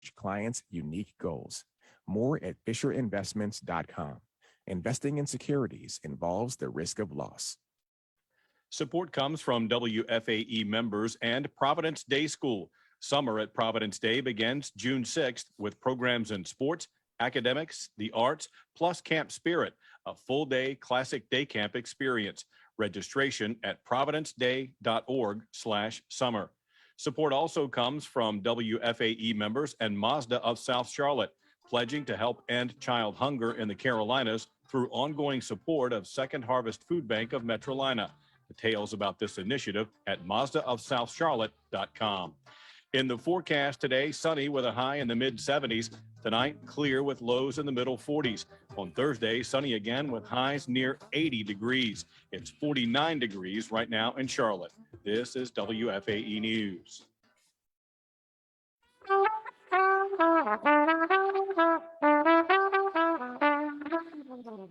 each client's unique goals. More at FisherInvestments.com. Investing in securities involves the risk of loss. Support comes from WFAE members and Providence Day School. Summer at Providence Day begins June 6th with programs in sports, academics, the arts, plus Camp Spirit, a full-day classic day camp experience. Registration at providenceday.org/summer. Support also comes from WFAE members and Mazda of South Charlotte, pledging to help end child hunger in the Carolinas through ongoing support of Second Harvest Food Bank of Metrolina. Details about this initiative at mazdaofsouthcharlotte.com. In the forecast today, sunny with a high in the mid-70s. Tonight, clear with lows in the middle 40s. On Thursday, sunny again with highs near 80 degrees. It's 49 degrees right now in Charlotte. This is WFAE News.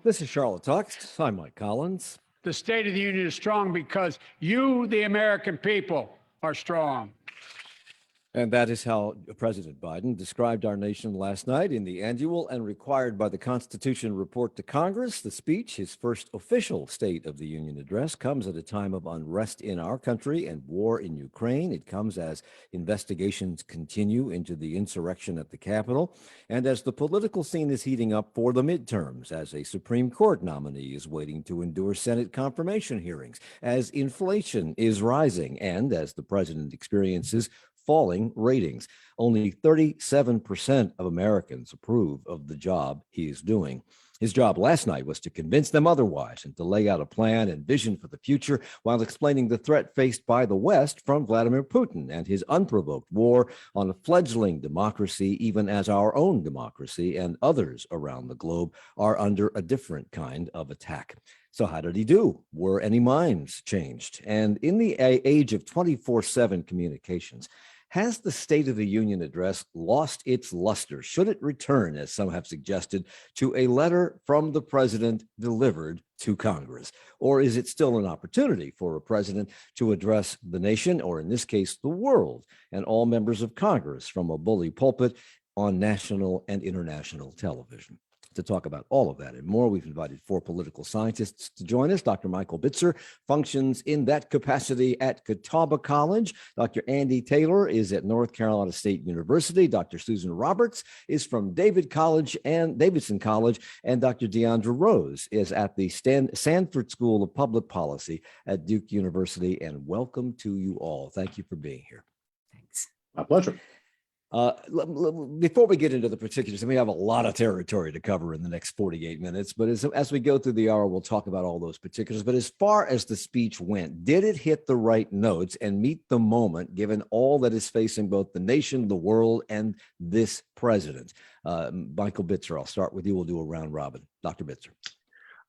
This is Charlotte Talks. I'm Mike Collins. The State of the Union is strong because you, the American people, are strong. And that is how President Biden described our nation last night in the annual and required by the Constitution report to Congress. The speech, his first official State of the Union address, comes at a time of unrest in our country and war in Ukraine. It comes as investigations continue into the insurrection at the Capitol and as the political scene is heating up for the midterms, as a Supreme Court nominee is waiting to endure Senate confirmation hearings, as inflation is rising, and as the president experiences falling ratings. Only 37% of Americans approve of the job he is doing. His job last night was to convince them otherwise and to lay out a plan and vision for the future while explaining the threat faced by the West from Vladimir Putin and his unprovoked war on a fledgling democracy, even as our own democracy and others around the globe are under a different kind of attack. So how did he do? Were any minds changed? And in the age of 24/7 communications, has the State of the Union address lost its luster? Should it return, as some have suggested, to a letter from the president delivered to Congress? Or is it still an opportunity for a president to address the nation, or in this case, the world, and all members of Congress from a bully pulpit on national and international television? To talk about all of that and more, we've invited four political scientists to join us. Dr. Michael Bitzer functions in that capacity at Catawba College. Dr. Andy Taylor is at North Carolina State University. Dr. Susan Roberts is from Davidson College, and Dr. Deandra Rose is at the Sanford School of Public Policy at Duke University. And welcome to you all. Thank you for being here. Thanks. My pleasure. Before we get into the particulars, and we have a lot of territory to cover in the next 48 minutes, but as we go through the hour, we'll talk about all those particulars. But as far as the speech went, did it hit the right notes and meet the moment, given all that is facing both the nation, the world, and this president? Michael Bitzer, I'll start with you. We'll do a round robin. Dr. Bitzer.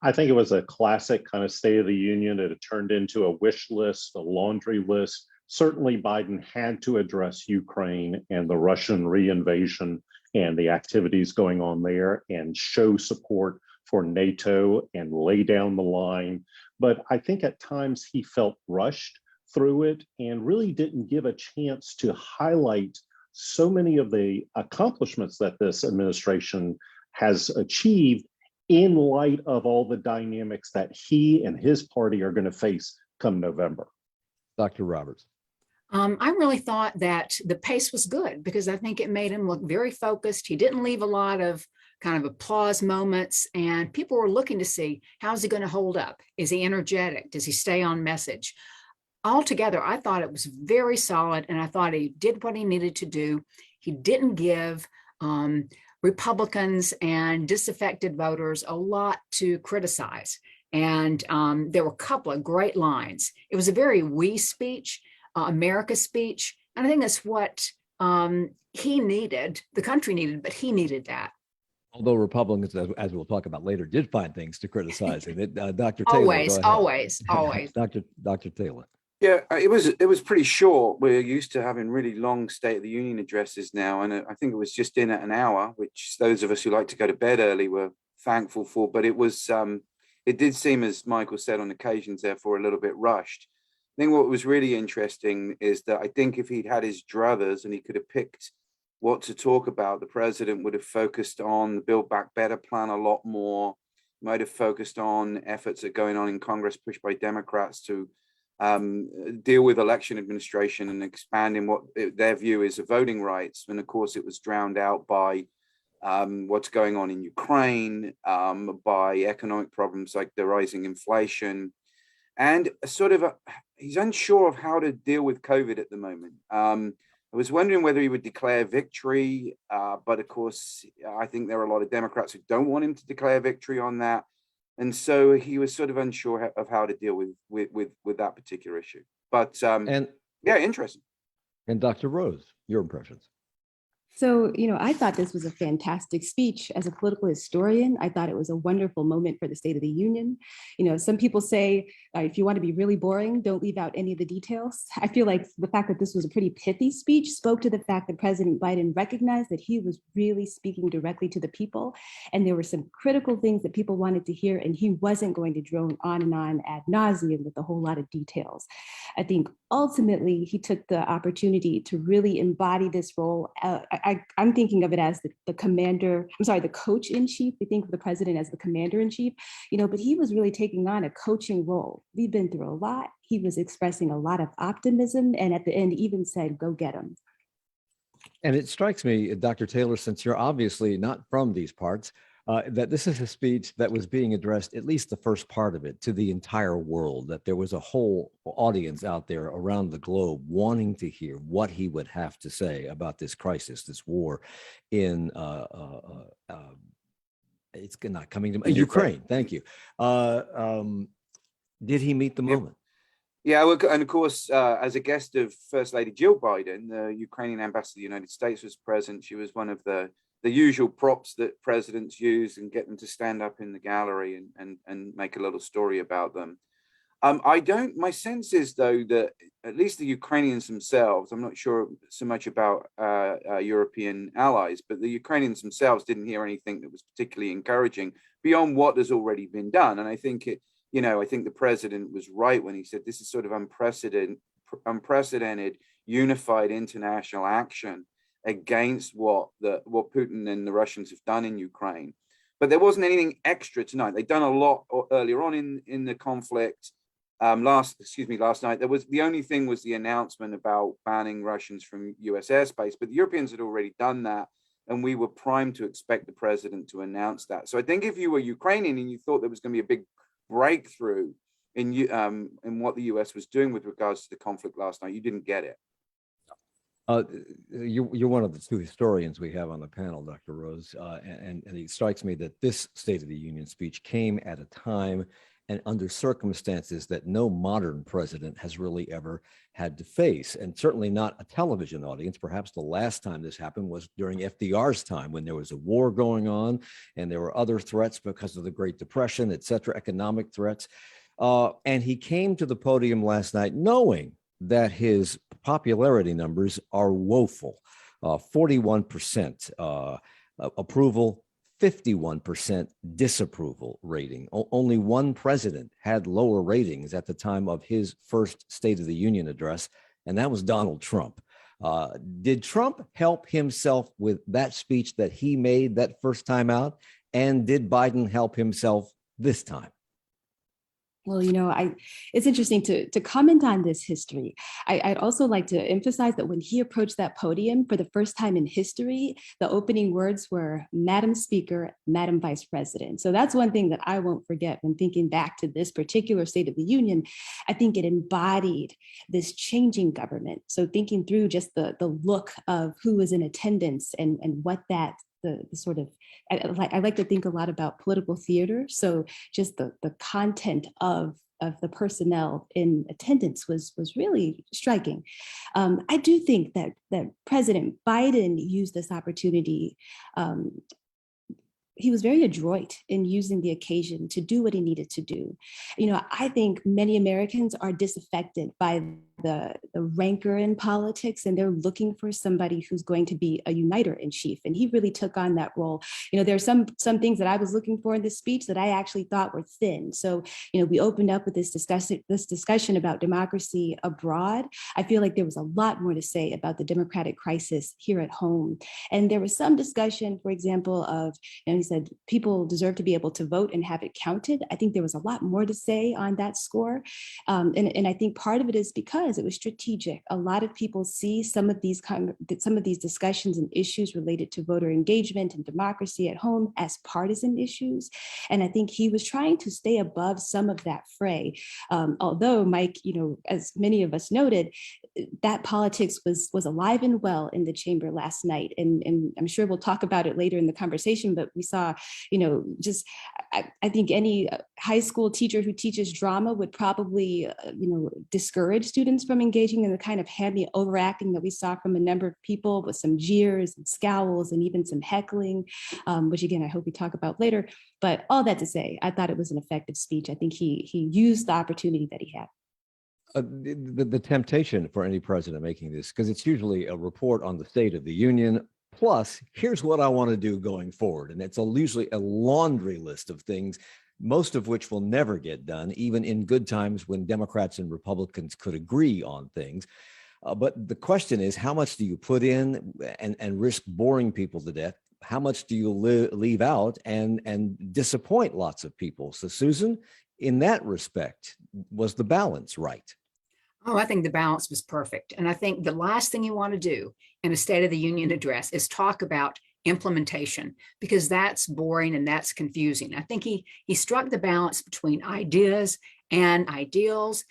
I think it was a classic kind of State of the Union. It had turned into a wish list, a laundry list. Certainly, Biden had to address Ukraine and the Russian reinvasion and the activities going on there and show support for NATO and lay down the line. But I think at times he felt rushed through it and really didn't give a chance to highlight so many of the accomplishments that this administration has achieved in light of all the dynamics that he and his party are going to face come November. Dr. Roberts. I really thought that the pace was good because I think it made him look very focused. He didn't leave a lot of kind of applause moments, and people were looking to see, how's he going to hold up? Is he energetic? Does he stay on message? Altogether, I thought it was very solid, and I thought he did what he needed to do. He didn't give Republicans and disaffected voters a lot to criticize. And there were a couple of great lines. It was a very we speech. America speech. And I think that's what he needed, the country needed, but he needed that. Although Republicans, as we'll talk about later, did find things to criticize in it. Dr. Taylor. Always. Dr. Taylor. Yeah, it was pretty short. We're used to having really long State of the Union addresses now. And I think it was just in at an hour, which those of us who like to go to bed early were thankful for. But it was, it did seem, as Michael said on occasions, therefore a little bit rushed. I think what was really interesting is that I think if he'd had his druthers and he could have picked what to talk about. The president would have focused on the Build Back Better plan a lot more, might have focused on efforts that are going on in Congress pushed by Democrats to deal with election administration and expanding what their view is of voting rights. And of course, it was drowned out by what's going on in Ukraine, by economic problems like the rising inflation, and he's unsure of how to deal with COVID at the moment. I was wondering whether he would declare victory, but of course, I think there are a lot of Democrats who don't want him to declare victory on that. And so he was sort of unsure of how to deal with that particular issue. But yeah, interesting. And Dr. Rose, your impressions? So, I thought this was a fantastic speech. As a political historian, I thought it was a wonderful moment for the State of the Union. Some people say, if you want to be really boring, don't leave out any of the details. I feel like the fact that this was a pretty pithy speech spoke to the fact that President Biden recognized that he was really speaking directly to the people. And there were some critical things that people wanted to hear, and he wasn't going to drone on and on ad nauseum with a whole lot of details. I think ultimately he took the opportunity to really embody this role. I'm thinking of it as the coach in chief. We think of the president as the commander in chief, but he was really taking on a coaching role. We've been through a lot. He was expressing a lot of optimism, and at the end even said, go get him. And it strikes me, Dr. Taylor, since you're obviously not from these parts, that this is a speech that was being addressed, at least the first part of it, to the entire world, that there was a whole audience out there around the globe wanting to hear what he would have to say about this crisis, this war in, it's not coming to Ukraine. Thank you. Did he meet the moment? Yeah, well, and of course, as a guest of First Lady Jill Biden, the Ukrainian ambassador to the United States was present. She was one of the usual props that presidents use and get them to stand up in the gallery and make a little story about them. My sense is, though, that at least the Ukrainians themselves, I'm not sure so much about European allies, but the Ukrainians themselves didn't hear anything that was particularly encouraging beyond what has already been done. And I think I think the president was right when he said this is sort of unprecedented unified international action against what Putin and the Russians have done in Ukraine. But there wasn't anything extra tonight. They'd done a lot earlier on in the conflict. Last night, the only thing was the announcement about banning Russians from US airspace, but the Europeans had already done that, and we were primed to expect the president to announce that. So I think if you were Ukrainian and you thought there was going to be a big breakthrough in what the US was doing with regards to the conflict last night, you didn't get it. You're one of the two historians we have on the panel, Dr. Rose, and it strikes me that this State of the Union speech came at a time and under circumstances that no modern president has really ever had to face, and certainly not a television audience. Perhaps the last time this happened was during FDR's time, when there was a war going on and there were other threats because of the Great Depression, et cetera, economic threats. And he came to the podium last night knowing that his popularity numbers are woeful. 41% approval, 51% disapproval rating. Only one president had lower ratings at the time of his first State of the Union address, and that was Donald Trump. Did Trump help himself with that speech that he made that first time out? And did Biden help himself this time? Well, it's interesting to comment on this history. I'd also like to emphasize that when he approached that podium for the first time in history, the opening words were, Madam Speaker, Madam Vice President. So that's one thing that I won't forget when thinking back to this particular State of the Union. I think it embodied this changing government. So thinking through just the look of who was in attendance and what that the sort of, I like to think a lot about political theater. So just the content of the personnel in attendance was really striking. I do think that President Biden used this opportunity he was very adroit in using the occasion to do what he needed to do. I think many Americans are disaffected by the rancor in politics, and they're looking for somebody who's going to be a uniter in chief. And he really took on that role. There's some things that I was looking for in this speech that I actually thought were thin. So, we opened up with this discussion about democracy abroad. I feel like there was a lot more to say about the democratic crisis here at home. And there was some discussion, for example, of, he said people deserve to be able to vote and have it counted. I think there was a lot more to say on that score. And I think part of it is because it was strategic. A lot of people see some of these discussions and issues related to voter engagement and democracy at home as partisan issues. And I think he was trying to stay above some of that fray. Although, Mike, as many of us noted, that politics was alive and well in the chamber last night. And I'm sure we'll talk about it later in the conversation, but we saw, I think any high school teacher who teaches drama would probably, discourage students from engaging in the kind of heavy overacting that we saw from a number of people, with some jeers and scowls and even some heckling, which again, I hope we talk about later. But all that to say, I thought it was an effective speech. I think he used the opportunity that he had. The temptation for any president making this, because it's usually a report on the State of the Union, plus here's what I want to do going forward. And it's usually a laundry list of things, most of which will never get done, even in good times when Democrats and Republicans could agree on things. But the question is, how much do you put in and risk boring people to death? How much do you leave out and disappoint lots of people? So, Susan, in that respect, was the balance right? Oh, I think the balance was perfect. And I think the last thing you want to do in a State of the Union address is talk about implementation, because that's boring and that's confusing. I think he struck the balance between ideas and ideals.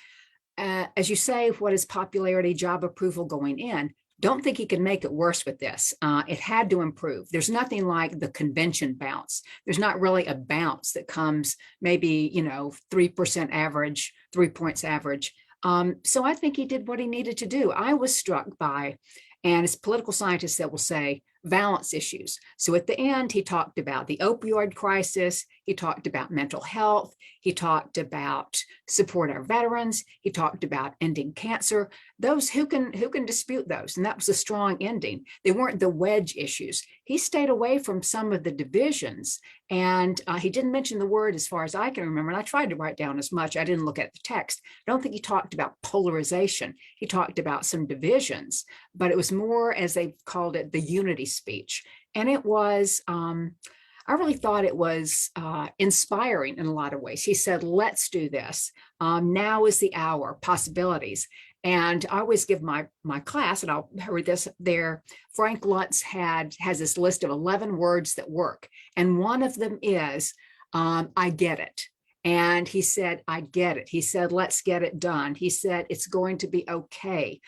As you say, what is popularity, job approval going in? Don't think he could make it worse with this. It had to improve. There's nothing like the convention bounce. There's not really a bounce that comes maybe, 3% average, 3 points average. So I think he did what he needed to do. I was struck by, and as political scientists that will say, balance issues. So at the end, he talked about the opioid crisis. He talked about mental health. He talked about support our veterans. He talked about ending cancer. Those who can dispute those. And that was a strong ending. They weren't the wedge issues. He stayed away from some of the divisions. And he didn't mention the word, as far as I can remember. And I tried to write down as much. I didn't look at the text. I don't think he talked about polarization. He talked about some divisions, but it was more, as they called it, the unity speech. And it was, I really thought it was inspiring in a lot of ways. He said, let's do this. Now is the hour, possibilities. And I always give my class, and I'll read this there, Frank Luntz has this list of 11 words that work. And one of them is, I get it. And he said, I get it. He said, let's get it done. He said, it's going to be okay.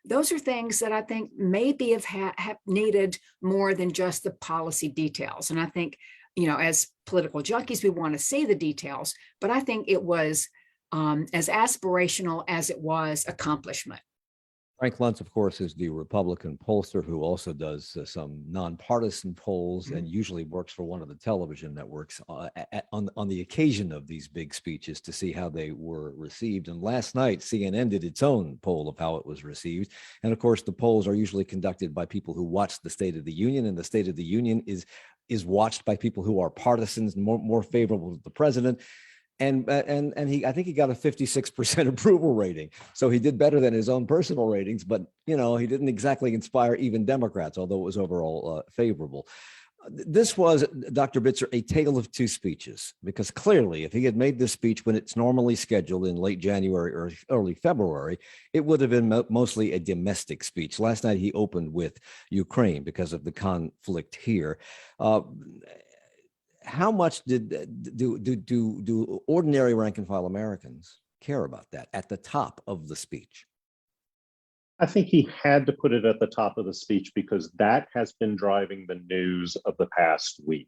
Those are things that I think maybe have needed more than just the policy details. And I think, as political junkies, we want to see the details, but I think it was as aspirational as it was accomplishment. Frank Luntz, of course, is the Republican pollster who also does some nonpartisan polls and usually works for one of the television networks on the occasion of these big speeches to see how they were received. And last night, CNN did its own poll of how it was received. And of course, the polls are usually conducted by people who watch the State of the Union, and the State of the Union is watched by people who are partisans, more favorable to the president. And I think he got a 56% approval rating. So he did better than his own personal ratings, but he didn't exactly inspire even Democrats, although it was overall favorable. This was, Dr. Bitzer, a tale of two speeches, because clearly if he had made this speech when it's normally scheduled in late January or early February, it would have been mostly a domestic speech. Last night he opened with Ukraine because of the conflict here. How much do ordinary rank and file Americans care about that at the top of the speech? I think he had to put it at the top of the speech because that has been driving the news of the past week.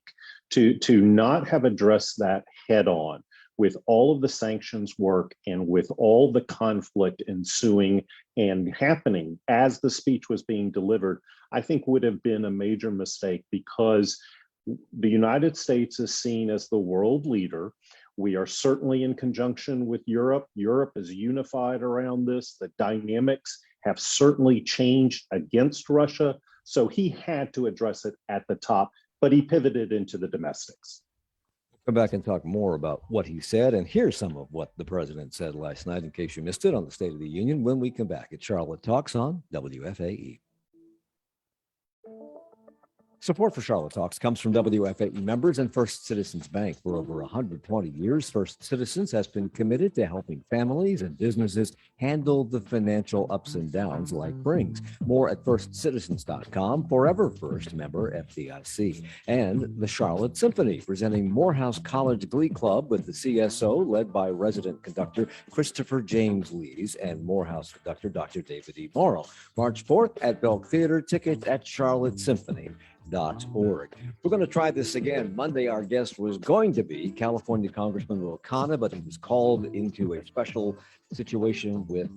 To not have addressed that head on with all of the sanctions work and with all the conflict ensuing and happening as the speech was being delivered, I think would have been a major mistake, because The United States is seen as the world leader. We are certainly in conjunction with Europe. Europe is unified around this. The dynamics have certainly changed against Russia. So he had to address it at the top, but he pivoted into the domestics. Come back and talk more about what he said. And here's some of what the president said last night, in case you missed it, on the State of the Union when we come back at Charlotte Talks on WFAE. Support for Charlotte Talks comes from WFAE members and First Citizens Bank. For over 120 years, First Citizens has been committed to helping families and businesses handle the financial ups and downs life brings. More at firstcitizens.com, forever first member FDIC. And the Charlotte Symphony, presenting Morehouse College Glee Club with the CSO, led by resident conductor Christopher James Lees and Morehouse conductor Dr. David E. Morrow. March 4th at Belk Theater, tickets at charlottesymphony.org. We're going to try this again. Monday, our guest was going to be California Congressman Ro Khanna, but he was called into a special situation with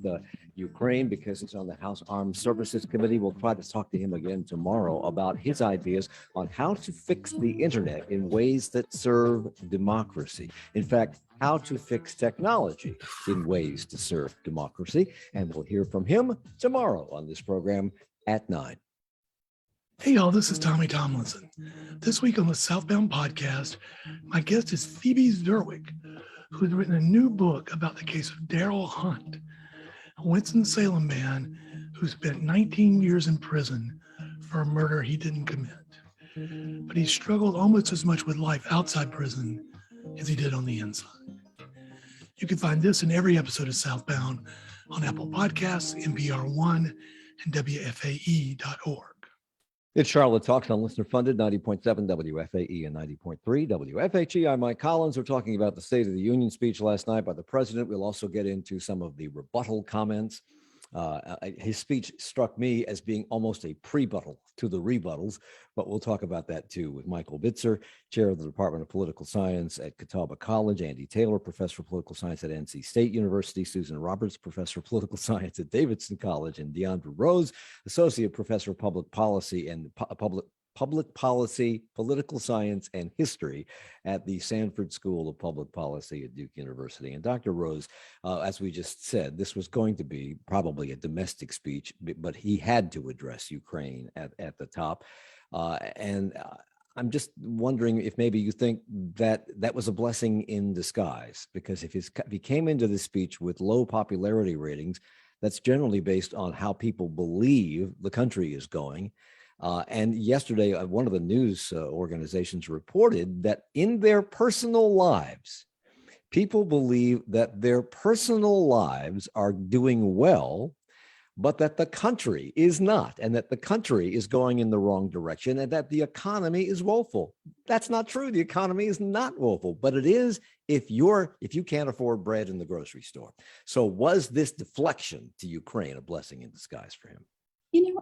Ukraine because he's on the House Armed Services Committee. We'll try to talk to him again tomorrow about his ideas on how to fix the internet in ways that serve democracy. In fact, how to fix technology in ways to serve democracy. And we'll hear from him tomorrow on this program at 9. Hey y'all, this is Tommy Tomlinson. This week on the Southbound podcast, my guest is Phoebe Zerwick, who's written a new book about the case of Daryl Hunt, a Winston-Salem man who spent 19 years in prison for a murder he didn't commit. But he struggled almost as much with life outside prison as he did on the inside. You can find this in every episode of Southbound on Apple Podcasts, NPR One, and WFAE.org. It's Charlotte Talks on listener-funded 90.7 WFAE and 90.3 WFHE. I'm Mike Collins. We're talking about the State of the Union speech last night by the president. We'll also get into some of the rebuttal comments. His speech struck me as being almost a prebuttal to the rebuttals, but we'll talk about that too with Michael Bitzer, chair of the Department of Political Science at Catawba College, Andy Taylor, professor of political science at NC State University, Susan Roberts, professor of political science at Davidson College, and Deandra Rose, associate professor of public policy and public policy, political science, and history at the Sanford School of Public Policy at Duke University. And Dr. Rose, as we just said, this was going to be probably a domestic speech, but he had to address Ukraine at the top. I'm just wondering if maybe you think that that was a blessing in disguise, because if he came into this speech with low popularity ratings, that's generally based on how people believe the country is going. And yesterday, one of the news organizations reported that in their personal lives, people believe that their personal lives are doing well, but that the country is not, and that the country is going in the wrong direction, and that the economy is woeful. That's not true. The economy is not woeful, but it is if you can't afford bread in the grocery store. So was this deflection to Ukraine a blessing in disguise for him?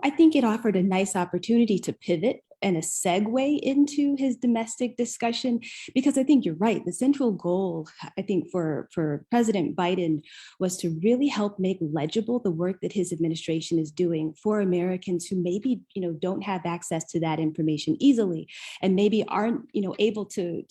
I think it offered a nice opportunity to pivot and a segue into his domestic discussion, because I think you're right. The central goal, I think, for President Biden was to really help make legible the work that his administration is doing for Americans who maybe, don't have access to that information easily, and maybe aren't, able to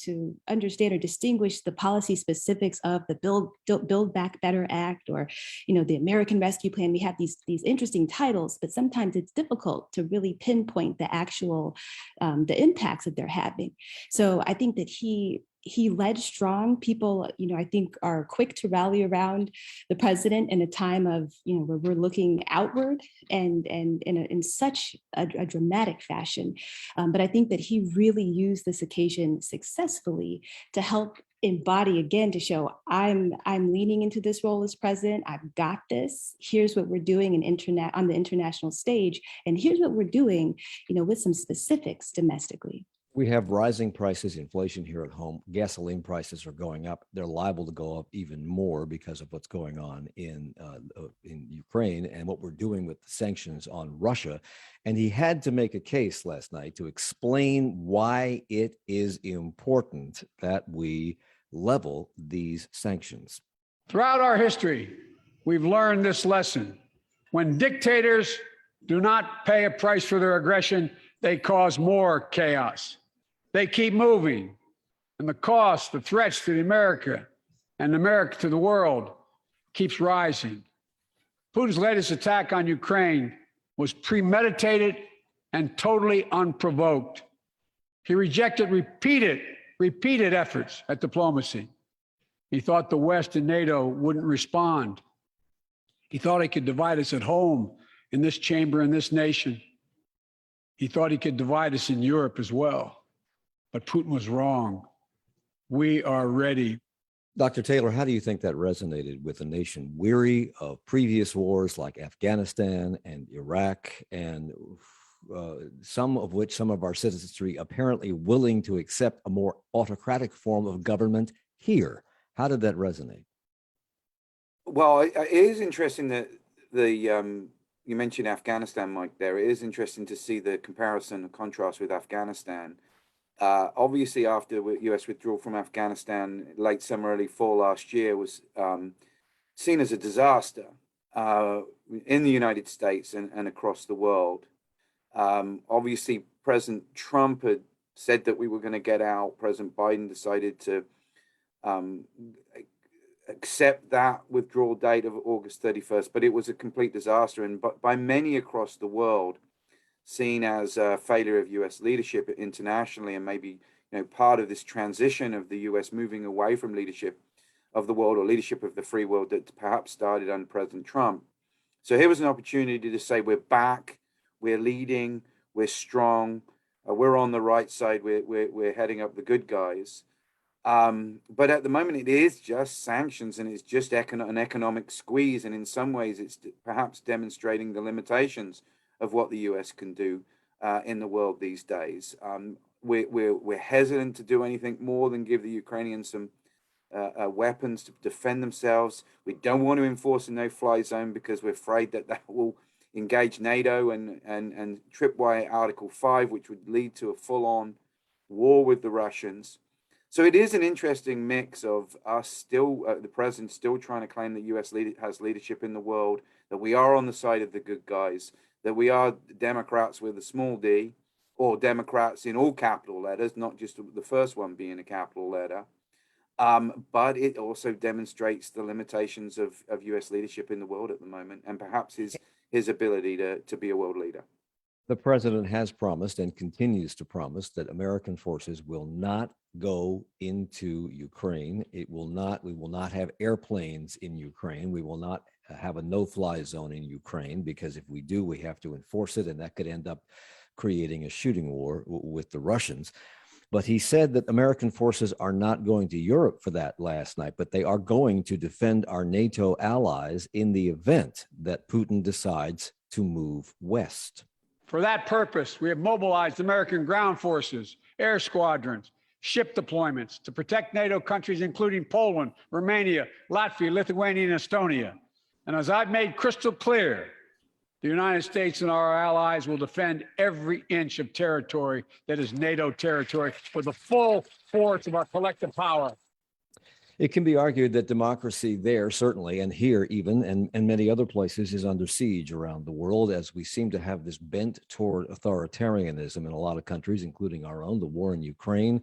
understand or distinguish the policy specifics of the Build Back Better Act or, the American Rescue Plan. We have these interesting titles, but sometimes it's difficult to really pinpoint the actual the impacts that they're having. So I think that he led strong. People, I think are quick to rally around the president in a time of, where we're looking outward and in such a dramatic fashion. But I think that he really used this occasion successfully to help embody again, to show I'm leaning into this role as president. I've got this. Here's what we're doing on the international stage, and here's what we're doing, with some specifics domestically. We have rising prices, inflation here at home. Gasoline prices are going up. They're liable to go up even more because of what's going on in Ukraine and what we're doing with the sanctions on Russia. And he had to make a case last night to explain why it is important that we level these sanctions. Throughout our history, we've learned this lesson. When dictators do not pay a price for their aggression, they cause more chaos. They keep moving. And the cost, the threats to America and America to the world keeps rising. Putin's latest attack on Ukraine was premeditated and totally unprovoked. He rejected repeated efforts at diplomacy. He thought the West and NATO wouldn't respond. He thought he could divide us at home, in this chamber, in this nation. He thought he could divide us in Europe as well. But Putin was wrong. We are ready. Dr. Taylor, how do you think that resonated with a nation weary of previous wars like Afghanistan and Iraq, and some of our citizenry apparently willing to accept a more autocratic form of government here? How did that resonate? Well, it is interesting that you mentioned Afghanistan, Mike, there. It is interesting to see the comparison and contrast with Afghanistan. Obviously, after U.S. withdrawal from Afghanistan late summer, early fall last year was seen as a disaster in the United States and across the world. Obviously, President Trump had said that we were going to get out. President Biden decided to accept that withdrawal date of August 31st, but it was a complete disaster, and by many across the world seen as a failure of U.S. leadership internationally, and maybe part of this transition of the U.S. moving away from leadership of the world or leadership of the free world that perhaps started under President Trump. So here was an opportunity to say we're back, we're leading, we're strong, we're on the right side, we're heading up the good guys. But at the moment, it is just sanctions, and it's just an economic squeeze. And in some ways, it's perhaps demonstrating the limitations of what the U.S. can do in the world these days. We're hesitant to do anything more than give the Ukrainians some weapons to defend themselves. We don't want to enforce a no-fly zone because we're afraid that will engage NATO and tripwire Article 5, which would lead to a full-on war with the Russians. So it is an interesting mix of us still, the president still trying to claim that U.S. has leadership in the world, that we are on the side of the good guys, that we are Democrats with a small d, or Democrats in all capital letters, not just the first one being a capital letter. But it also demonstrates the limitations of U.S. leadership in the world at the moment, and perhaps his ability to be a world leader. The president has promised and continues to promise that American forces will not go into Ukraine. We will not have airplanes in Ukraine. We will not have a no-fly zone in Ukraine, because if we do, we have to enforce it, and that could end up creating a shooting war with the Russians. But he said that American forces are not going to Europe for that last night, but they are going to defend our NATO allies in the event that Putin decides to move west. For that purpose, we have mobilized American ground forces, air squadrons, ship deployments to protect NATO countries, including Poland, Romania, Latvia, Lithuania, and Estonia. And as I've made crystal clear, the United States and our allies will defend every inch of territory that is NATO territory with the full force of our collective power. It can be argued that democracy there, certainly, and here even, and many other places, is under siege around the world, as we seem to have this bent toward authoritarianism in a lot of countries, including our own. The war in Ukraine,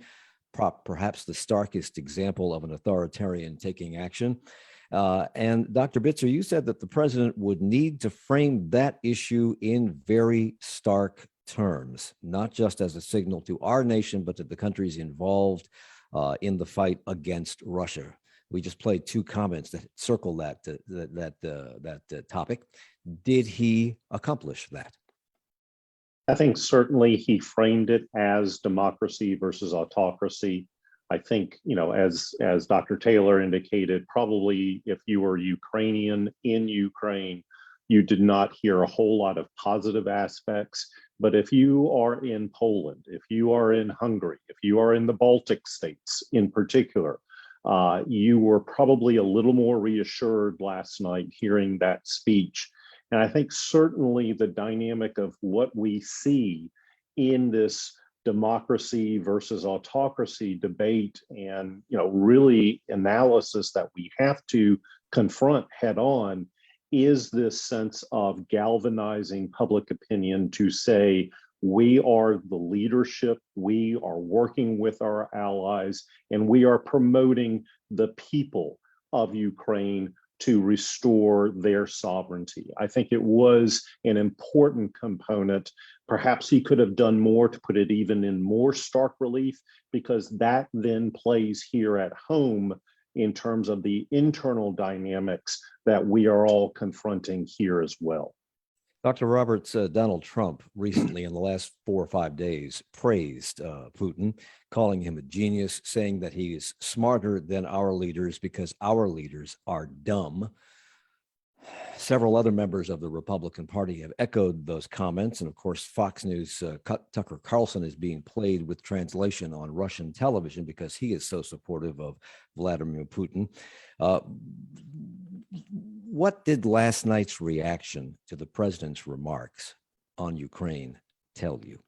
perhaps the starkest example of an authoritarian taking action. And Dr. Bitzer, you said that the president would need to frame that issue in very stark terms, not just as a signal to our nation, but to the countries involved in the fight against Russia. We just played two comments that circle that topic. Did he accomplish that? I think certainly he framed it as democracy versus autocracy. I think, as Dr. Taylor indicated, probably if you were Ukrainian in Ukraine, you did not hear a whole lot of positive aspects. But if you are in Poland, if you are in Hungary, if you are in the Baltic states in particular, you were probably a little more reassured last night hearing that speech. And I think certainly the dynamic of what we see in this democracy versus autocracy debate and really analysis that we have to confront head on is this sense of galvanizing public opinion to say We are the leadership. We are working with our allies, and we are promoting the people of Ukraine to restore their sovereignty. I think it was an important component. Perhaps he could have done more to put it even in more stark relief, because that then plays here at home in terms of the internal dynamics that we are all confronting here as well. Dr. Roberts, Donald Trump recently in the last 4 or 5 days praised Putin, calling him a genius, saying that he is smarter than our leaders because our leaders are dumb. Several other members of the Republican Party have echoed those comments. And of course, Fox News' Tucker Carlson is being played with translation on Russian television because he is so supportive of Vladimir Putin. What did last night's reaction to the president's remarks on Ukraine tell you?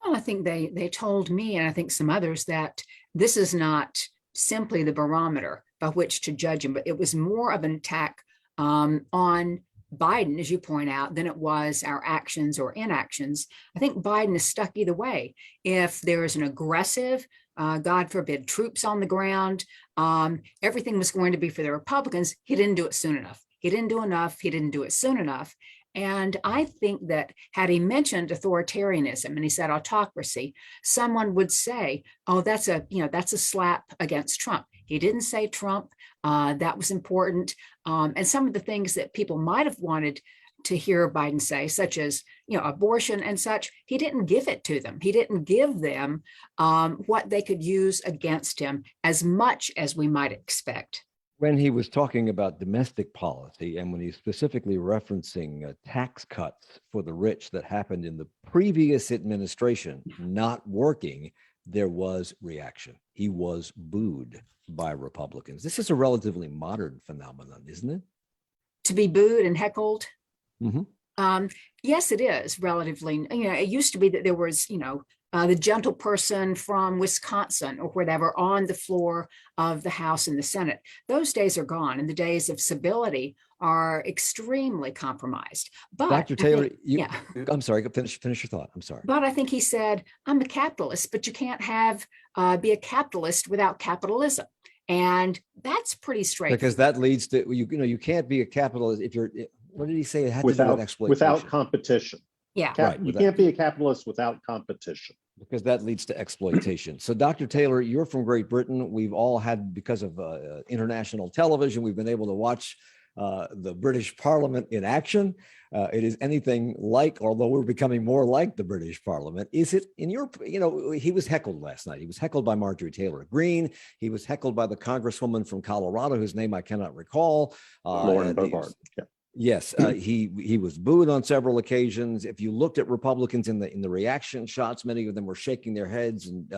Well, I think they told me, and I think some others, that this is not simply the barometer by which to judge him, but it was more of an attack on Biden, as you point out, than it was our actions or inactions. I think Biden is stuck either way. If there is an aggressive, God forbid, troops on the ground, everything was going to be for the Republicans. He didn't do it soon enough. He didn't do enough. He didn't do it soon enough. And I think that had he mentioned authoritarianism and he said autocracy, someone would say, oh, that's a slap against Trump. He didn't say Trump. That was important. And some of the things that people might have wanted to hear Biden say, such as, abortion and such, he didn't give it to them. He didn't give them what they could use against him as much as we might expect. When he was talking about domestic policy and when he's specifically referencing tax cuts for the rich that happened in the previous administration not working, there was reaction. He was booed by Republicans. This is a relatively modern phenomenon, isn't it? To be booed and heckled? Mm-hmm. Yes, it is relatively. It used to be that there was, the gentle person from Wisconsin or whatever on the floor of the House and the Senate. Those days are gone, and the days of civility are extremely compromised. But Dr. Taylor, I'm sorry, finish your thought. I'm sorry. But I think he said, I'm a capitalist, but you can't be a capitalist without capitalism. And that's pretty straightforward. Because that leads to, you can't be a capitalist if you're, what did he say? It had to do with exploitation. Without competition. Yeah. Right. You can't be a capitalist without competition. Because that leads to exploitation. So, Dr. Taylor, you're from Great Britain. We've all had, because of international television, we've been able to watch the British Parliament in action. It is anything like, although we're becoming more like the British Parliament. Is it in your, he was heckled last night. He was heckled by Marjorie Taylor Greene. He was heckled by the Congresswoman from Colorado, whose name I cannot recall. Lauren Boebert. Yeah. Yes, he was booed on several occasions. If you looked at Republicans in the reaction shots, many of them were shaking their heads and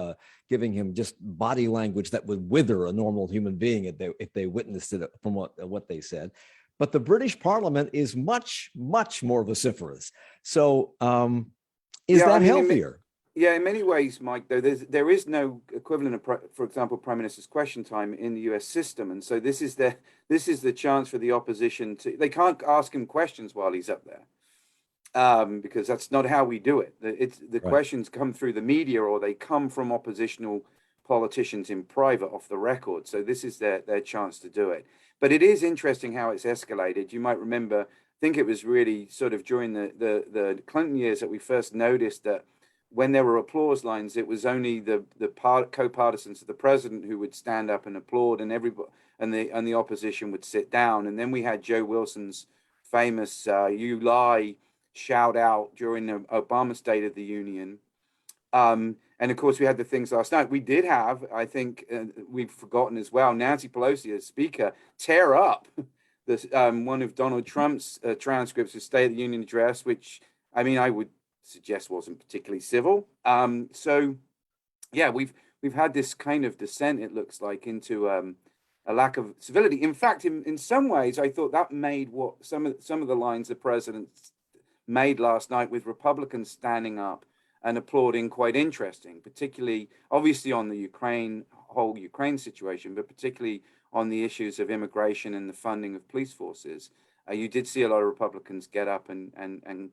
giving him just body language that would wither a normal human being if they witnessed it from what they said. But the British Parliament is much, much more vociferous. So is that healthier? In many ways, Mike, though, there is no equivalent of, for example, Prime Minister's question time in the US system. And so this is the chance for the opposition they can't ask him questions while he's up there, because that's not how we do it. The questions come through the media or they come from oppositional politicians in private off the record. So this is their chance to do it. But it is interesting how it's escalated. You might remember, I think it was really sort of during the Clinton years that we first noticed that when there were applause lines, it was only the co-partisans of the president who would stand up and applaud, and everybody and the opposition would sit down. And then we had Joe Wilson's famous "You lie" shout out during the Obama State of the Union. And of course, we had the things last night. We did have, I think, we've forgotten as well, Nancy Pelosi as Speaker tear up one of Donald Trump's transcripts of State of the Union address, which I would suggest wasn't particularly civil. So yeah, we've had this kind of descent, it looks like, into a lack of civility. In fact, in some ways, I thought that made what some of the lines the president made last night with Republicans standing up and applauding quite interesting, particularly obviously on the whole Ukraine situation, but particularly on the issues of immigration and the funding of police forces. You did see a lot of Republicans get up and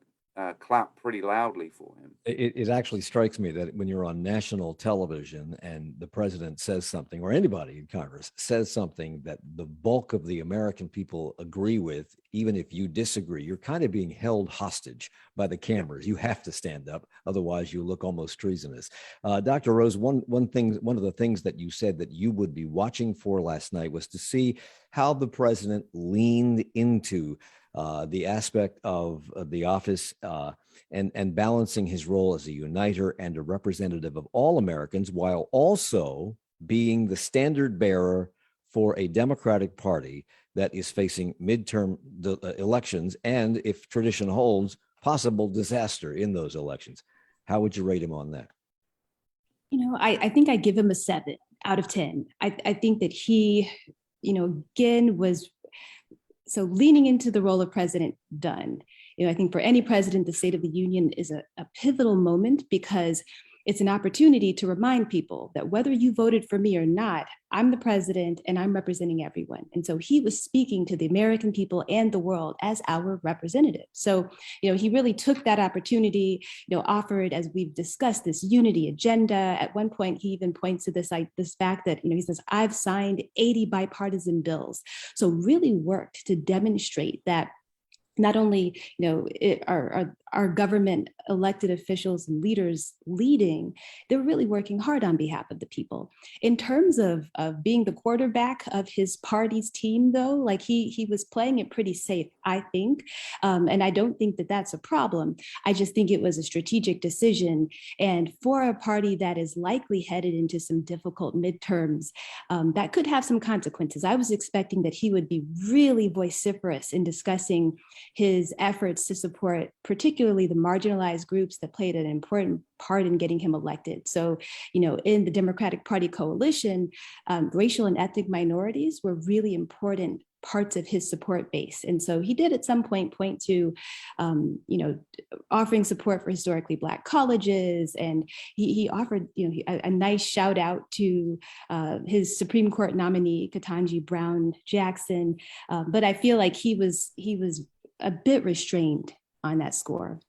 clap pretty loudly for him. It actually strikes me that when you're on national television and the president says something, or anybody in Congress says something that the bulk of the American people agree with, even if you disagree, you're kind of being held hostage by the cameras. You have to stand up, otherwise you look almost treasonous. Dr. Rose, one of the things that you said that you would be watching for last night was to see how the president leaned into the aspect of the office and balancing his role as a uniter and a representative of all Americans, while also being the standard bearer for a Democratic Party that is facing midterm elections and, if tradition holds, possible disaster in those elections. How would you rate him on that? I think I give him a 7 out of 10. I think that he, again, was so leaning into the role of president done. I think for any president, the State of the Union is a pivotal moment because it's an opportunity to remind people that whether you voted for me or not, I'm the president and I'm representing everyone. And so he was speaking to the American people and the world as our representative. So, he really took that opportunity, offered, as we've discussed, this unity agenda. At one point, he even points to this fact that, he says, I've signed 80 bipartisan bills. So really worked to demonstrate that not only, our government elected officials and leaders leading, they're really working hard on behalf of the people. In terms of being the quarterback of his party's team, though, he was playing it pretty safe, I think. And I don't think that that's a problem. I just think it was a strategic decision. And for a party that is likely headed into some difficult midterms, that could have some consequences. I was expecting that he would be really vociferous in discussing his efforts to support particularly the marginalized groups that played an important part in getting him elected. So, in the Democratic Party coalition, racial and ethnic minorities were really important parts of his support base. And so he did at some point to, offering support for historically Black colleges. And he offered, a nice shout out to his Supreme Court nominee, Ketanji Brown Jackson. But I feel like he was a bit restrained on that score.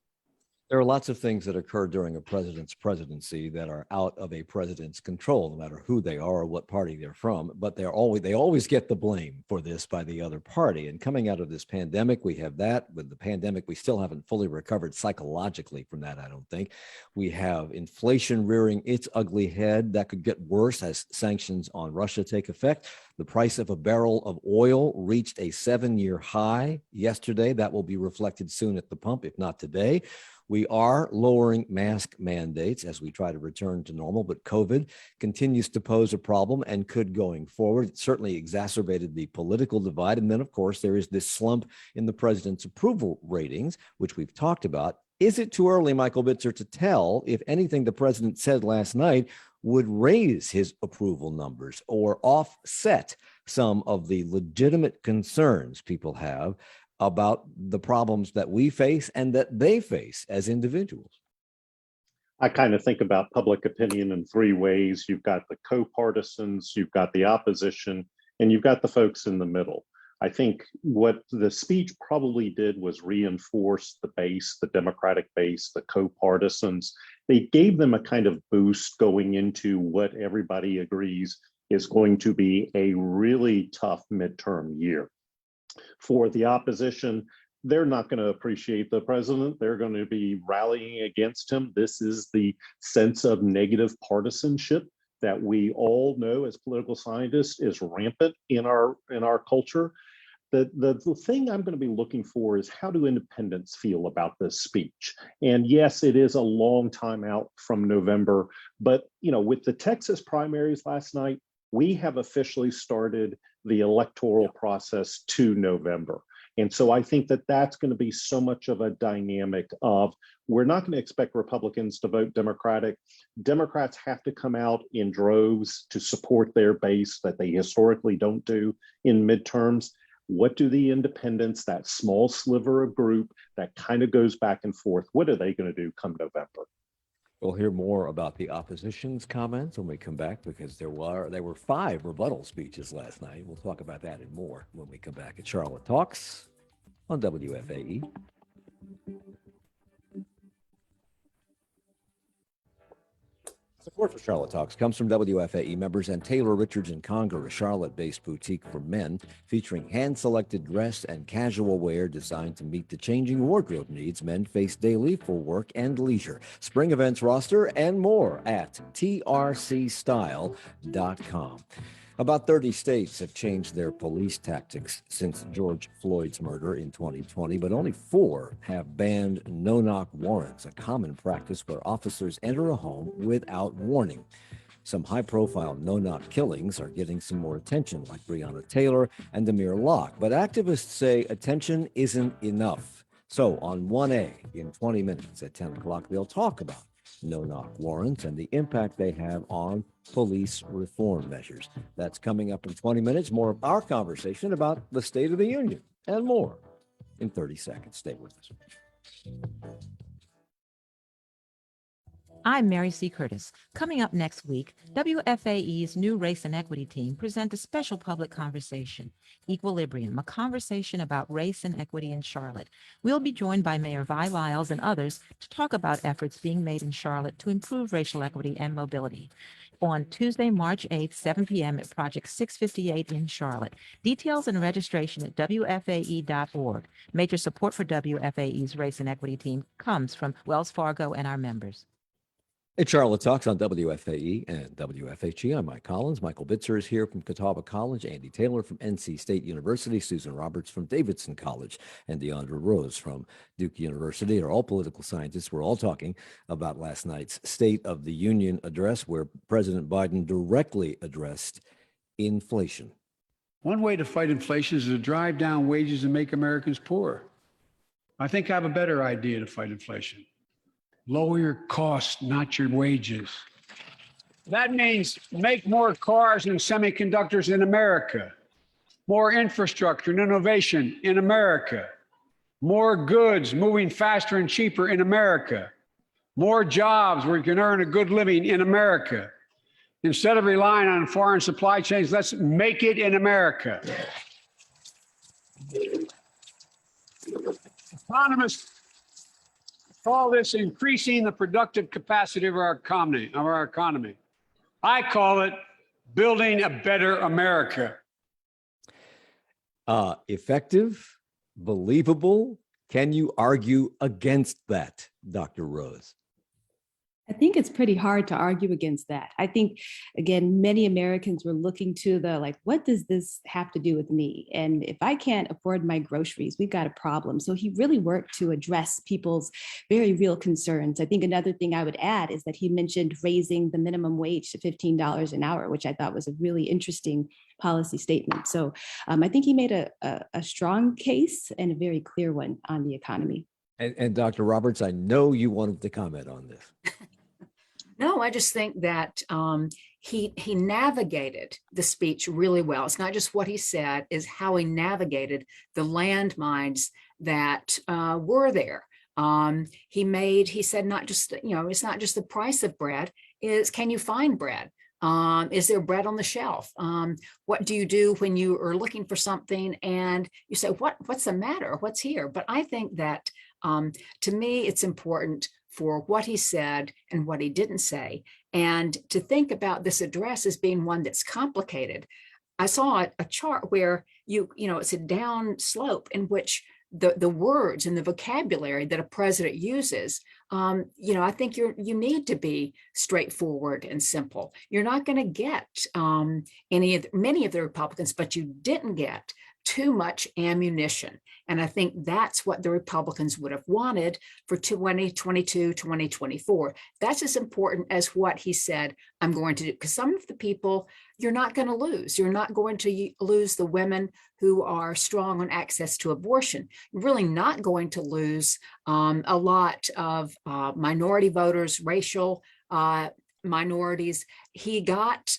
There are lots of things that occur during a president's presidency that are out of a president's control, no matter who they are or what party they're from, but they always get the blame for this by the other party. And coming out of this pandemic, we have that. With the pandemic, we still haven't fully recovered psychologically from that, I don't think. We have inflation rearing its ugly head. That could get worse as sanctions on Russia take effect. The price of a barrel of oil reached a 7-year high yesterday. That will be reflected soon at the pump, if not today. We are lowering mask mandates as we try to return to normal, but COVID continues to pose a problem and could going forward. It certainly exacerbated the political divide. And then, of course, there is this slump in the president's approval ratings, which we've talked about. Is it too early, Michael Bitzer, to tell if anything the president said last night would raise his approval numbers or offset some of the legitimate concerns people have about the problems that we face and that they face as individuals? I kind of think about public opinion in 3 ways. You've got the co-partisans, you've got the opposition, and you've got the folks in the middle. I think what the speech probably did was reinforce the base, the Democratic base, the co-partisans. They gave them a kind of boost going into what everybody agrees is going to be a really tough midterm year. For the opposition, they're not going to appreciate the president. They're going to be rallying against him. This is the sense of negative partisanship that we all know as political scientists is rampant in our culture. The thing I'm going to be looking for is, how do independents feel about this speech? And yes, it is a long time out from November, but with the Texas primaries last night, we have officially started the electoral process to November. And so I think that that's going to be so much of a dynamic of, we're not going to expect Republicans to vote Democratic. Democrats have to come out in droves to support their base that they historically don't do in midterms. What do the independents, that small sliver of group that kind of goes back and forth, what are they going to do come November? We'll hear more about the opposition's comments when we come back, because there were 5 rebuttal speeches last night. We'll talk about that and more when we come back at Charlotte Talks on WFAE. Support for Charlotte Talks comes from WFAE members and Taylor Richards and Conger, a Charlotte-based boutique for men featuring hand-selected dress and casual wear designed to meet the changing wardrobe needs men face daily for work and leisure. Spring events roster and more at trcstyle.com. About 30 states have changed their police tactics since George Floyd's murder in 2020, but only 4 have banned no-knock warrants, a common practice where officers enter a home without warning. Some high-profile no-knock killings are getting some more attention, like Breonna Taylor and Amir Locke, but activists say attention isn't enough. So on 1A, in 20 minutes at 10 o'clock, they'll talk about no-knock warrants and the impact they have on police reform measures. That's coming up in 20 minutes. More of our conversation about the State of the Union and more in 30 seconds. Stay with us. I'm Mary C. Curtis. Coming up next week, WFAE's new race and equity team present a special public conversation, Equilibrium, a conversation about race and equity in Charlotte. We'll be joined by Mayor Vi Lyles and others to talk about efforts being made in Charlotte to improve racial equity and mobility. On Tuesday, March 8th, 7 p.m. at Project 658 in Charlotte. Details and registration at WFAE.org. Major support for WFAE's race and equity team comes from Wells Fargo and our members. It's Charlotte Talks on WFAE and WFHE. I'm Mike Collins. Michael Bitzer is here from Catawba College, Andy Taylor from NC State University, Susan Roberts from Davidson College, and Deandra Rose from Duke University. They're all political scientists. We're all talking about last night's State of the Union address, where President Biden directly addressed inflation. One way to fight inflation is to drive down wages and make Americans poorer. I think I have a better idea to fight inflation. Lower your costs, not your wages. That means make more cars and semiconductors in America, more infrastructure and innovation in America, more goods moving faster and cheaper in America, more jobs where you can earn a good living in America. Instead of relying on foreign supply chains, let's make it in America. Economists call this increasing the productive capacity of our economy. I call it building a better America. Effective, believable. Can you argue against that, Dr. Rose? I think it's pretty hard to argue against that. I think, again, many Americans were looking to what does this have to do with me? And if I can't afford my groceries, we've got a problem. So he really worked to address people's very real concerns. I think another thing I would add is that he mentioned raising the minimum wage to $15 an hour, which I thought was a really interesting policy statement. So I think he made a strong case and a very clear one on the economy. And Dr. Roberts, I know you wanted to comment on this. No, I just think that he navigated the speech really well. It's not just what he said, is how he navigated the landmines that were there. He said not just, it's not just the price of bread, is can you find bread? Is there bread on the shelf? What do you do when you are looking for something and you say, what's the matter? What's here? But I think that to me, it's important for what he said and what he didn't say, and to think about this address as being one that's complicated. I saw a chart where it's a down slope in which the words and the vocabulary that a president uses, I think you need to be straightforward and simple. You're not going to get many of the Republicans, but you didn't get too much ammunition. And I think that's what the Republicans would have wanted for 2022, 2024. That's as important as what he said, I'm going to do. Because some of the people you're not going to lose. You're not going to lose the women who are strong on access to abortion. You're really not going to lose a lot of minority voters, racial minorities. He's got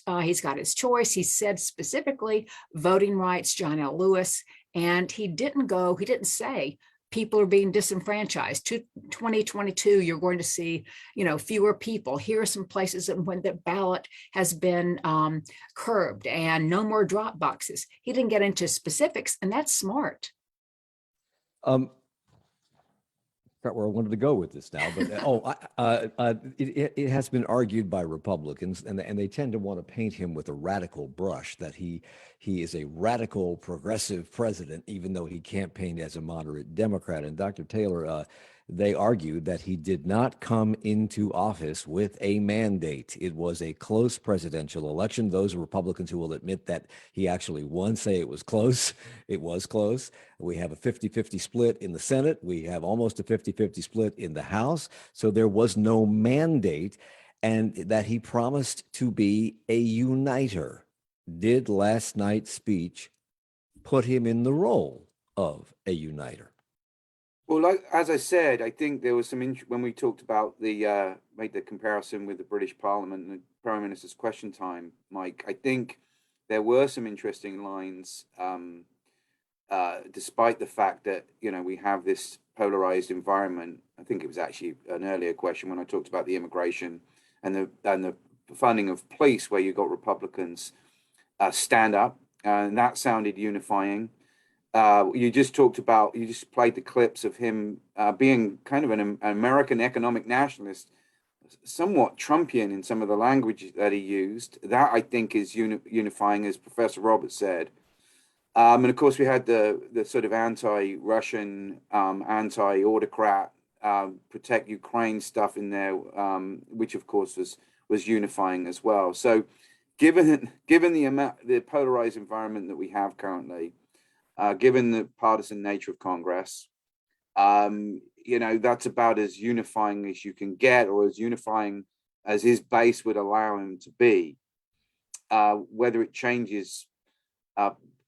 his choice. He said specifically voting rights, John L. Lewis, and he didn't say people are being disenfranchised. To 2022, you're going to see, fewer people. Here are some places when the ballot has been curbed and no more drop boxes. He didn't get into specifics, and that's smart. forgot where I wanted to go with this now, but it has been argued by Republicans, and they tend to want to paint him with a radical brush, that he is a radical progressive president, even though he campaigned as a moderate Democrat. And Dr. Taylor, they argued that he did not come into office with a mandate. It was a close presidential election. Those Republicans who will admit that he actually won say it was close. It was close. We have a 50-50 split in the Senate. We have almost a 50-50 split in the House. So there was no mandate, and that he promised to be a uniter. Did last night's speech put him in the role of a uniter? Well, like, as I said, I think there was some when we talked about made the comparison with the British Parliament and the Prime Minister's question time, Mike. I think there were some interesting lines, despite the fact that we have this polarized environment. I think it was actually an earlier question when I talked about the immigration and the funding of police, where you got Republicans stand up, and that sounded unifying. You just played the clips of him being kind of an American economic nationalist, somewhat Trumpian in some of the language that he used. That, I think, is unifying, as Professor Roberts said. And of course, we had the sort of anti-Russian, anti-autocrat, protect Ukraine stuff in there, which of course was unifying as well. So, given the polarized environment that we have currently, given the partisan nature of Congress, that's about as unifying as you can get, or as unifying as his base would allow him to be. Whether it changes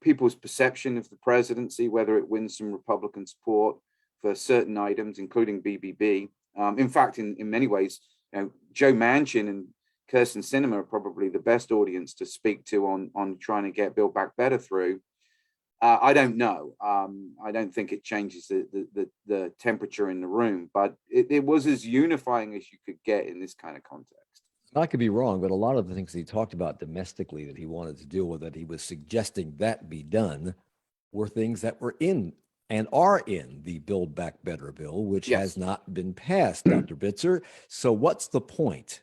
people's perception of the presidency, whether it wins some Republican support for certain items, including BBB. In fact, in many ways, Joe Manchin and Kirsten Sinema are probably the best audience to speak to on trying to get Build Back Better through. I don't know. I don't think it changes the temperature in the room, but it was as unifying as you could get in this kind of context. I could be wrong, but a lot of the things he talked about domestically that he wanted to deal with, that he was suggesting that be done, were things that were in and are in the Build Back Better bill, which has not been passed, Dr. Bitzer. So what's the point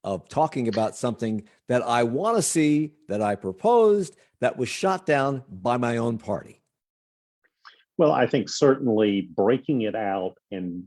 of talking about something that I want to see, that I proposed, that was shot down by my own party? Well, I think certainly breaking it out and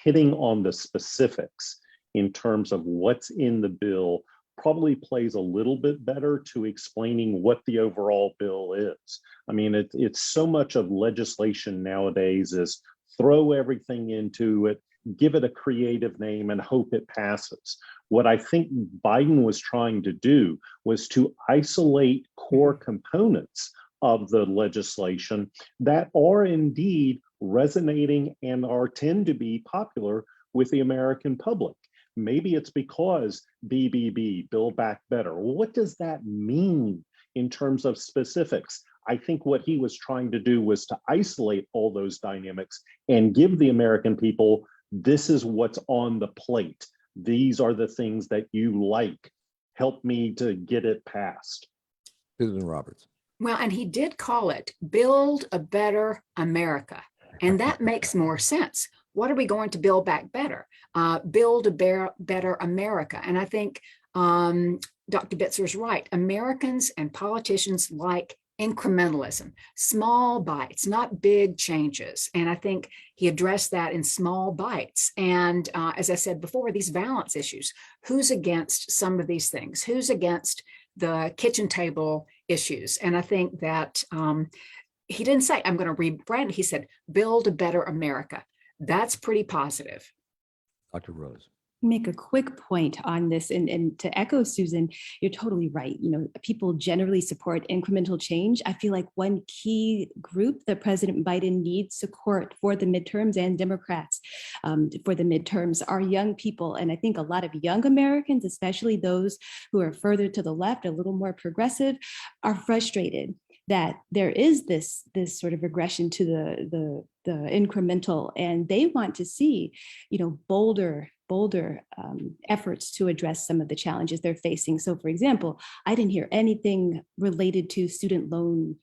hitting on the specifics in terms of what's in the bill probably plays a little bit better to explaining what the overall bill is. I mean, it's so much of legislation nowadays is throw everything into it, give it a creative name, and hope it passes. What I think Biden was trying to do was to isolate core components of the legislation that are indeed resonating and tend to be popular with the American public. Maybe it's because BBB, Build Back Better. Well, what does that mean in terms of specifics? I think what he was trying to do was to isolate all those dynamics and give the American people, this is what's on the plate. These are the things that you like. Help me to get it passed. Susan Roberts. Well, and he did call it Build a Better America. And that makes more sense. What are we going to build back better? Build a better America. And I think Dr. Bitzer's right. Americans and politicians like incrementalism, small bites, not big changes. And I think he addressed that in small bites. And as I said before, these balance issues, who's against some of these things? Who's against the kitchen table issues? And I think that he didn't say, I'm going to rebrand it. He said, build a better America. That's pretty positive. Dr. Rose. Make a quick point on this, and to echo Susan, you're totally right. People generally support incremental change. I feel like one key group that President Biden needs support for the midterms, and Democrats for the midterms, are young people. And I think a lot of young Americans, especially those who are further to the left, a little more progressive, are frustrated that there is this sort of regression to the incremental, and they want to see, bolder efforts to address some of the challenges they're facing. So, for example, I didn't hear anything related to student loan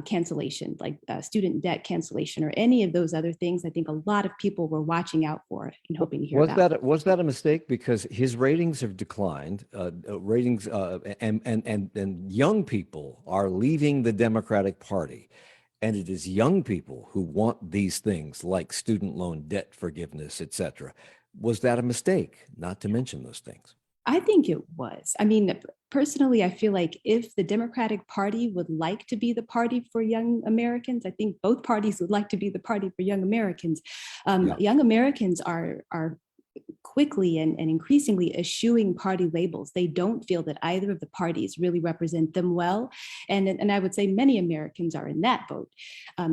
cancellation, like student debt cancellation or any of those other things. I think a lot of people were watching out for and hoping to hear about. Was that a mistake? Because his ratings have declined. And young people are leaving the Democratic Party. And it is young people who want these things like student loan debt forgiveness, et cetera. Was that a mistake not to mention those things? I think it was. I mean, personally, I feel like if the Democratic Party would like to be the party for young Americans, I think both parties would like to be the party for young Americans. Young Americans are quickly and increasingly eschewing party labels. They don't feel that either of the parties really represent them well. And I would say many Americans are in that boat.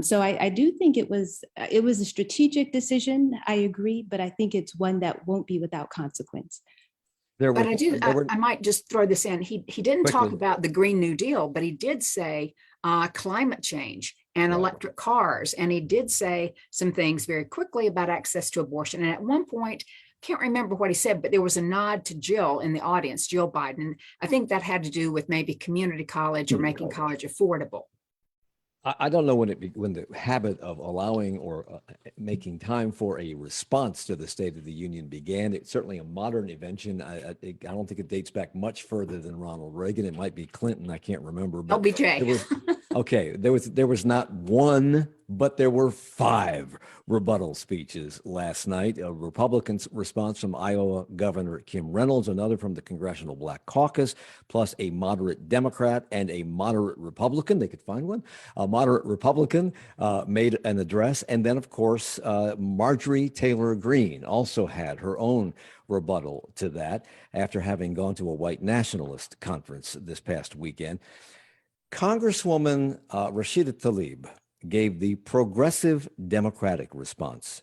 So I do think it was a strategic decision. I agree, but I think it's one that won't be without consequence. I might just throw this in. He didn't Quickly. talk about the Green New Deal, but he did say climate change and electric cars. And he did say some things very quickly about access to abortion. And at one point, can't remember what he said, but there was a nod to Jill in the audience, Jill Biden. And I think that had to do with maybe community college or making college affordable. I don't know when the habit of allowing or making time for a response to the State of the Union began. It's certainly a modern invention. I don't think it dates back much further than Ronald Reagan. It might be Clinton. I can't remember. But LBJ. There was not one, but there were 5 rebuttal speeches last night. A Republican response from Iowa Governor Kim Reynolds, another from the Congressional Black Caucus, plus a moderate Democrat and a moderate Republican. They could find one. A moderate Republican made an address. And then, of course, Marjorie Taylor Greene also had her own rebuttal to that after having gone to a white nationalist conference this past weekend. Congresswoman Rashida Tlaib gave the progressive Democratic response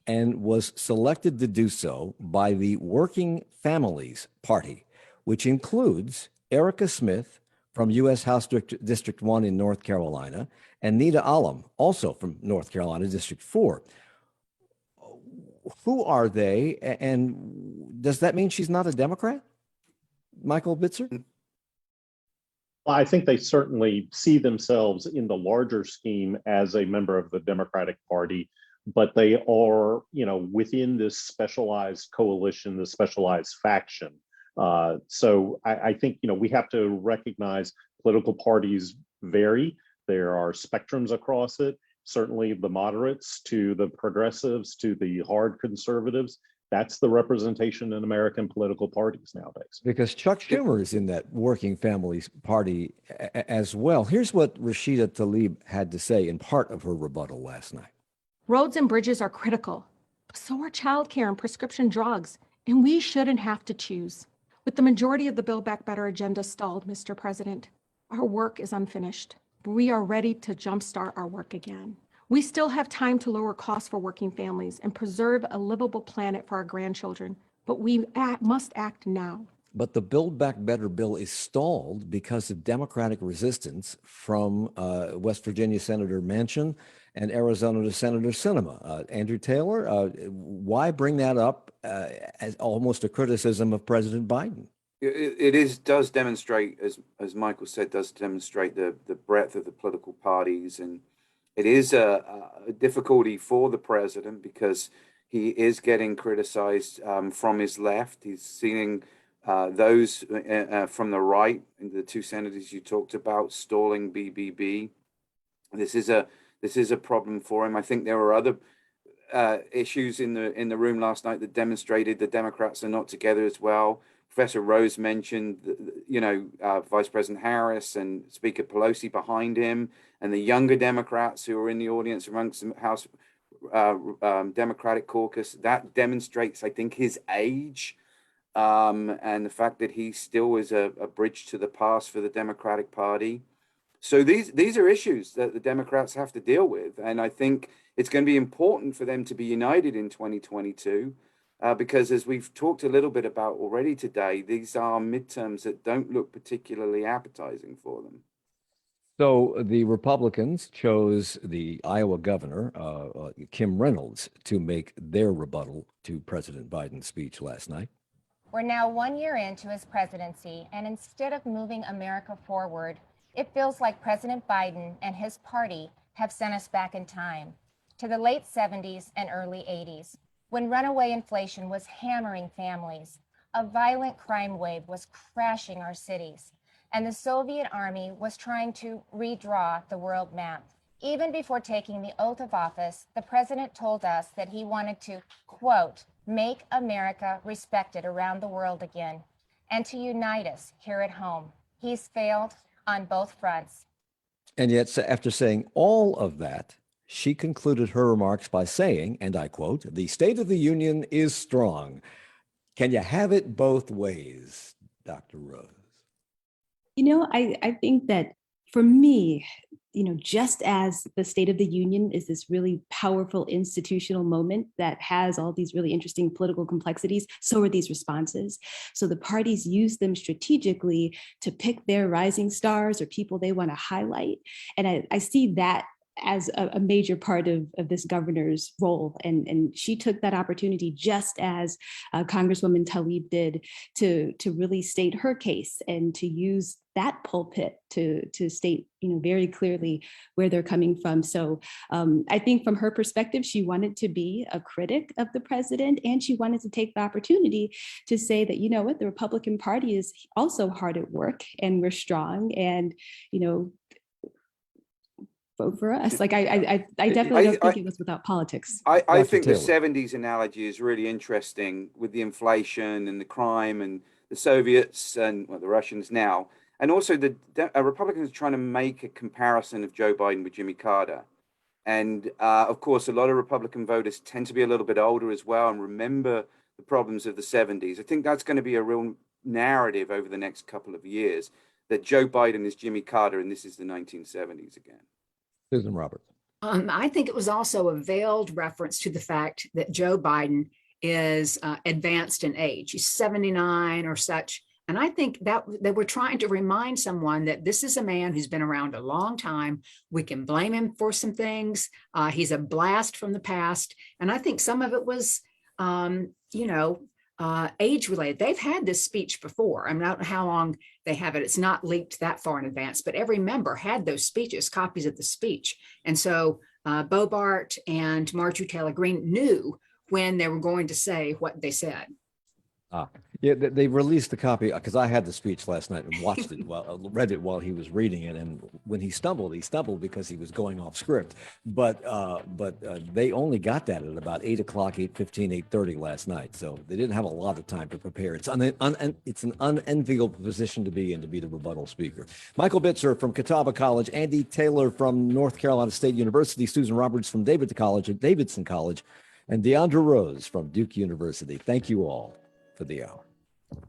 and was selected to do so by the Working Families Party, which includes Erica Smith from U.S. House District 1 in North Carolina and Nita Alam, also from North Carolina, District 4. Who are they? And does that mean she's not a Democrat? Michael Bitzer? I think they certainly see themselves in the larger scheme as a member of the Democratic Party, but they are, within this specialized coalition, this specialized faction. So I think, we have to recognize political parties vary. There are spectrums across it. Certainly the moderates to the progressives to the hard conservatives. That's the representation in American political parties nowadays. Because Chuck Schumer is in that Working Families Party as well. Here's what Rashida Tlaib had to say in part of her rebuttal last night. Roads and bridges are critical, but so are childcare and prescription drugs, and we shouldn't have to choose. With the majority of the Build Back Better agenda stalled, Mr. President, our work is unfinished. We are ready to jumpstart our work again. We still have time to lower costs for working families and preserve a livable planet for our grandchildren, but we must act now. But the Build Back Better bill is stalled because of Democratic resistance from West Virginia Senator Manchin and Arizona Senator Sinema. Andrew Taylor, why bring that up as almost a criticism of President Biden? It does demonstrate, as Michael said, does demonstrate the breadth of the political parties. And it is a difficulty for the president because he is getting criticized from his left. He's seeing those from the right, the 2 senators you talked about, stalling BBB. This is a problem for him. I think there were other issues in the room last night that demonstrated the Democrats are not together as well. Professor Rose mentioned, Vice President Harris and Speaker Pelosi behind him, and the younger Democrats who are in the audience amongst the House Democratic caucus. That demonstrates, I think, his age and the fact that he still is a bridge to the past for the Democratic Party. So these are issues that the Democrats have to deal with, and I think it's going to be important for them to be united in 2022. Because as we've talked a little bit about already today, these are midterms that don't look particularly appetizing for them. So the Republicans chose the Iowa governor, Kim Reynolds, to make their rebuttal to President Biden's speech last night. We're now 1 year into his presidency, and instead of moving America forward, It feels like President Biden and his party have sent us back in time to the late 70s and early 80s, when runaway inflation was hammering families, a violent crime wave was crashing our cities, and the Soviet Army was trying to redraw the world map. Even before taking the oath of office, the president told us that he wanted to, quote, make America respected around the world again, and to unite us here at home. He's failed on both fronts. And yet, after saying all of that, she concluded her remarks by saying, and I quote, the State of the Union is strong. Can you have it both ways, Dr. Rose? I think that for me, just as the State of the Union is this really powerful institutional moment that has all these really interesting political complexities, so are these responses. So the parties use them strategically to pick their rising stars or people they want to highlight. And I see that as a major part of this governor's role. And she took that opportunity, just as Congresswoman Tlaib did, to really state her case and to use that pulpit to state very clearly where they're coming from. So I think from her perspective, she wanted to be a critic of the president, and she wanted to take the opportunity to say that, the Republican Party is also hard at work and we're strong, and vote for us. Like I definitely don't think it was without politics. I think the Taylor. 70s analogy is really interesting, with the inflation and the crime and the Soviets and the Russians now. And also the Republicans are trying to make a comparison of Joe Biden with Jimmy Carter. And of course, a lot of Republican voters tend to be a little bit older as well and remember the problems of the 70s. I think that's going to be a real narrative over the next couple of years, that Joe Biden is Jimmy Carter and this is the 1970s again. Susan Roberts. I think it was also a veiled reference to the fact that Joe Biden is advanced in age. He's 79 or such. And I think that they were trying to remind someone that this is a man who's been around a long time. We can blame him for some things. He's a blast from the past. And I think some of it was, age related. They've had this speech before. I don't know how long they have it. It's not leaked that far in advance, but every member had those speeches, copies of the speech. And so Bobart and Marjorie Taylor Greene knew when they were going to say what they said. Yeah, they released the copy because I had the speech last night and watched it read it while he was reading it. And when he stumbled because he was going off script. But they only got that at about 8 o'clock, 8:15, 8:30 last night. So they didn't have a lot of time to prepare. It's an unenviable position to be in, to be the rebuttal speaker. Michael Bitzer from Catawba College, Andy Taylor from North Carolina State University, Susan Roberts from Davidson College, and Deandra Rose from Duke University. Thank you all for the hour.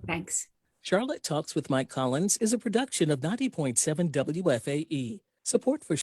Thanks. Charlotte Talks with Mike Collins is a production of 90.7 WFAE. Support for